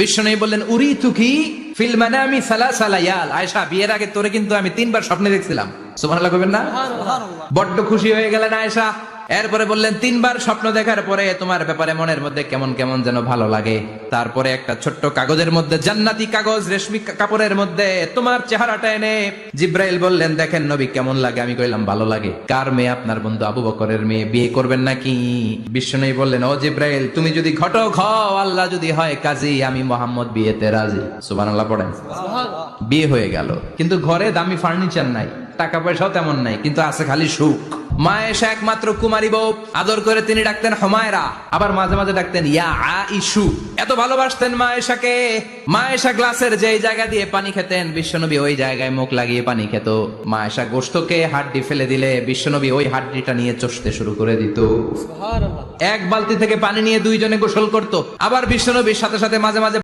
বিশ্বনবী বললেন উরিতুকি feel Manami সালাসা Lyall. Ayesha, বিয়ের আগে তোরে কিন্তু আমি 3 বার স্বপ্নে দেখছিলাম। সুবহানাল্লাহ কইবেন না? বড্ড খুশি হয়ে গেলেন আয়েশা। এরপরে বললেন 3 বার স্বপ্ন দেখার পরে তোমার ব্যাপারে মনের মধ্যে কেমন কেমন যেন ভালো লাগে। তারপরে একটা ছোট্ট কাগজের মধ্যে, জান্নাতি কাগজ, রেশমি কাপড়ের মধ্যে তোমার চেহারাটা এনে জিব্রাইল বললেন, দেখেন নবী কেমন লাগে। আমি কইলাম ভালো লাগে। কার মেয়ে? আপনার বন্ধু আবু বকরের মেয়ে। বিয়ে করবেন নাকি? বিশ্বনবী বললেন, ও জিব্রাইল, তুমি যদি ঘটক হও, আল্লাহ যদি হয় কাজী, আমি মুহাম্মদ বিয়েতে রাজি। সুবহানাল্লাহ পড়েন। বিয়ে হয়ে গেল, কিন্তু ঘরে দামি ফার্নিচার নাই, টাকা পয়সাও তেমন নাই, কিন্তু আছে খালি সুখ। মা আয়েশা একমাত্র কুমারী বউ, আদর করে তিনি ডাকতেন হুমায়রা, আবার মাঝে মাঝে ডাকতেন ইয়া আইশু। এত ভালোবাসতেন মা আয়েশাকে। মা আয়েশা গ্লাসের যেই জায়গা দিয়ে পানি খেতেন, বিশ্বনবী ওই জায়গায় মুখ লাগিয়ে পানি খেত। মা আয়েশা গোশতকে হাড্ডি ফেলে দিলে বিশ্বনবী ওই হাড্ডিটা নিয়ে চষতে শুরু করে দিত। এক বালতি থেকে পানি নিয়ে 2 জনে গোসল করত। আবার বিশ্বনবীর সাথে সাথে মাঝে মাঝে